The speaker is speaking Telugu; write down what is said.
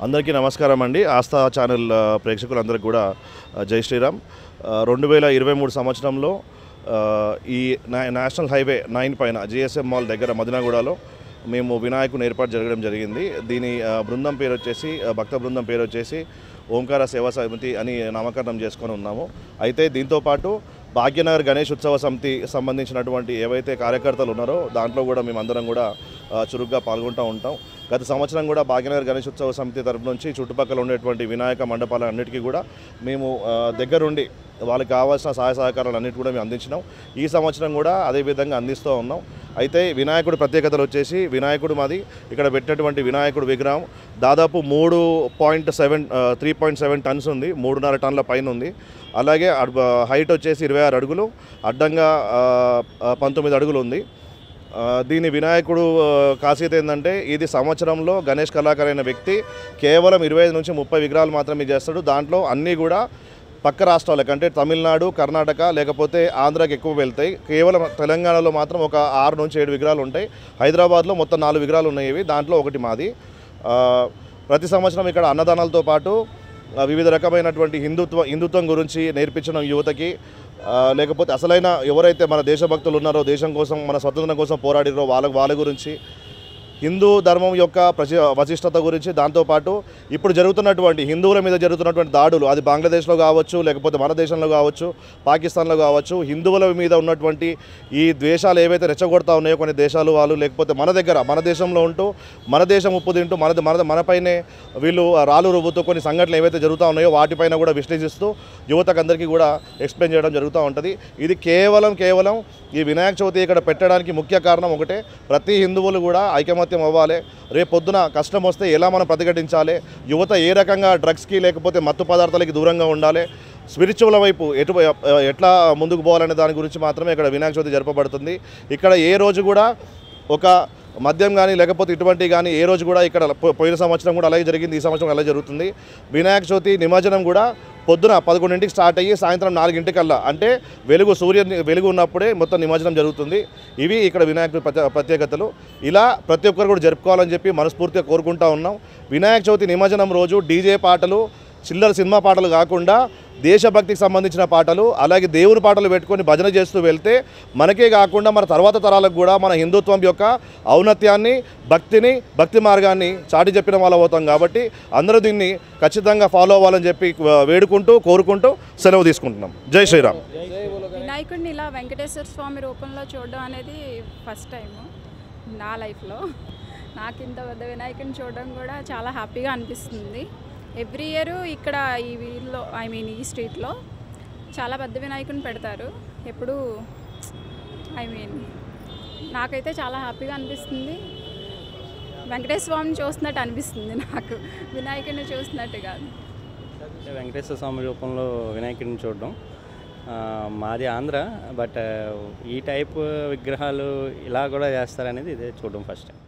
అందరికీ నమస్కారం అండి. ఆస్థా ఛానల్ ప్రేక్షకులందరికీ కూడా జై శ్రీరామ్. 2023 సంవత్సరంలో ఈ నేషనల్ హైవే 9 పైన జిఎస్ఎం మాల్ దగ్గర మదినాగూడలో మేము వినాయకుని ఏర్పాటు జరగడం జరిగింది. దీని బృందం పేరు వచ్చేసి భక్త బృందం పేరు వచ్చేసి ఓంకార సేవా సమితి అని నామకరణం చేసుకొని ఉన్నాము. అయితే దీంతోపాటు భాగ్యనగర్ గణేష్ ఉత్సవ సమితి సంబంధించినటువంటి ఏవైతే కార్యకర్తలు ఉన్నారో దాంట్లో కూడా మేమందరం కూడా చురుగ్గా పాల్గొంటూ ఉంటాం. గత సంవత్సరం కూడా భాగ్యనగర్ గణేష్ ఉత్సవ సమితి తరపు నుంచి చుట్టుపక్కల ఉండేటువంటి వినాయక మండపాలన్నిటికీ కూడా మేము దగ్గరుండి వాళ్ళకి కావాల్సిన సహాయ సహకారాలు అన్నిటి కూడా మేము అందించినాం. ఈ సంవత్సరం కూడా అదేవిధంగా అందిస్తూ ఉన్నాం. అయితే వినాయకుడి ప్రత్యేకతలు వచ్చేసి వినాయకుడు మాది ఇక్కడ పెట్టినటువంటి వినాయకుడు విగ్రహం దాదాపు 3.7 టన్స్ ఉంది, 3.5 టన్నుల పైన ఉంది. అలాగే హైట్ వచ్చేసి 26 అడుగులు, అడ్డంగా 19 అడుగులు ఉంది. దీని వినాయకుడు ఖాసియత ఏంటంటే ఇది సంవత్సరంలో గణేష్ కళాకారు అయిన వ్యక్తి కేవలం 25 నుంచి 30 విగ్రహాలు మాత్రమే చేస్తాడు. దాంట్లో అన్నీ కూడా పక్క రాష్ట్రాలకు అంటే తమిళనాడు, కర్ణాటక లేకపోతే ఆంధ్రాకి ఎక్కువ వెళ్తాయి. కేవలం తెలంగాణలో మాత్రం ఒక 6 నుంచి 7 విగ్రహాలు ఉంటాయి. హైదరాబాద్లో మొత్తం 4 విగ్రహాలు ఉన్నాయి. దాంట్లో ఒకటి మాది. ప్రతి సంవత్సరం ఇక్కడ అన్నదానాలతో పాటు వివిధ రకమైనటువంటి హిందుత్వం గురించి నేర్పించడం యువతకి, లేకపోతే అసలైన ఎవరైతే మన దేశభక్తులు ఉన్నారో దేశం కోసం మన స్వతంత్రం కోసం పోరాడిరో వాళ్ళ గురించి, హిందూ ధర్మం యొక్క వశిష్టత గురించి, దాంతోపాటు ఇప్పుడు జరుగుతున్నటువంటి హిందువుల మీద జరుగుతున్నటువంటి దాడులు అది బంగ్లాదేశ్లో కావచ్చు, లేకపోతే మన దేశంలో కావచ్చు, పాకిస్తాన్లో కావచ్చు, హిందువుల మీద ఉన్నటువంటి ఈ ద్వేషాలు ఏవైతే రెచ్చగొడతా ఉన్నాయో కొన్ని దేశాలు వాళ్ళు, లేకపోతే మన దేశంలో ఉంటూ మన దేశం ఉప్పు తింటూ మనపైనే వీళ్ళు రాళ్ళు రువ్వుతూ కొన్ని సంఘటనలు ఏవైతే జరుగుతూ ఉన్నాయో వాటిపైన కూడా విశ్లేషిస్తూ యువతకు అందరికీ కూడా ఎక్స్ప్లెయిన్ చేయడం జరుగుతూ ఉంటుంది. ఇది కేవలం ఈ వినాయక చవితి ఇక్కడ పెట్టడానికి ముఖ్య కారణం ఒకటే, ప్రతి హిందువులు కూడా ఐకమత్యం అవ్వాలి. రేపు పొద్దున కష్టం వస్తే ఎలా మనం ప్రతిఘటించాలి, యువత ఏ రకంగా డ్రగ్స్కి లేకపోతే మత్తు పదార్థాలకి దూరంగా ఉండాలి, స్పిరిచువల్ వైపు ఎట్లా ముందుకు పోవాలనే దాని గురించి మాత్రమే ఇక్కడ వినాయక చవితి జరపబడుతుంది. ఇక్కడ ఏ రోజు కూడా ఒక మద్యం కానీ లేకపోతే ఇటువంటి కానీ ఏ రోజు కూడా ఇక్కడ పోయిన సంవత్సరం కూడా అలాగే జరిగింది, ఈ సంవత్సరం అలాగే జరుగుతుంది. వినాయక చవితి నిమజ్జనం కూడా పొద్దున 11ంటికి స్టార్ట్ అయ్యి సాయంత్రం 4ంటికల్లా అంటే వెలుగు ఉన్నప్పుడే మొత్తం నిమజ్జనం జరుగుతుంది. ఇవి ఇక్కడ వినాయకుడి ప్రత్యేకతలు. ఇలా ప్రతి ఒక్కరు కూడా జరుపుకోవాలని చెప్పి మనస్ఫూర్తిగా కోరుకుంటా ఉన్నాం. వినాయక చవితి నిమజ్జనం రోజు డీజే పాటలు, చిల్లర సినిమా పాటలు కాకుండా దేశభక్తికి సంబంధించిన పాటలు, అలాగే దేవుని పాటలు పెట్టుకొని భజన చేస్తూ వెళ్తే మనకే కాకుండా మన తర్వాత తరాలకు కూడా మన హిందుత్వం యొక్క ఔన్నత్యాన్ని, భక్తి మార్గాన్ని చాటి చెప్పిన వాళ్ళు అవుతాం. కాబట్టి అందరూ దీన్ని ఖచ్చితంగా ఫాలో అవ్వాలని చెప్పి కోరుకుంటూ సెలవు తీసుకుంటున్నాం. జై శ్రీరామ్. వినాయకుడిని ఇలా వెంకటేశ్వర స్వామి రూపంలో చూడడం అనేది ఫస్ట్ టైం నా లైఫ్లో. నాకు ఇంత పెద్ద వినాయకుడిని చూడడం కూడా చాలా హ్యాపీగా అనిపిస్తుంది. ఎవ్రీ ఇయర్ ఇక్కడ ఈ వీధిలో ఈ స్ట్రీట్లో చాలా పెద్ద వినాయకుడిని పెడతారు. ఎప్పుడు నాకైతే చాలా హ్యాపీగా అనిపిస్తుంది. వెంకటేశ్వర స్వామిని చూస్తున్నట్టు అనిపిస్తుంది నాకు, వినాయకుడిని చూస్తున్నట్టు కాదు. వెంకటేశ్వర స్వామి రూపంలో వినాయకుడిని చూడడం మాది ఆంధ్ర, బట్ ఈ టైప్ విగ్రహాలు ఇలా కూడా చేస్తారనేది ఇదే చూడడం ఫస్ట్ టైం.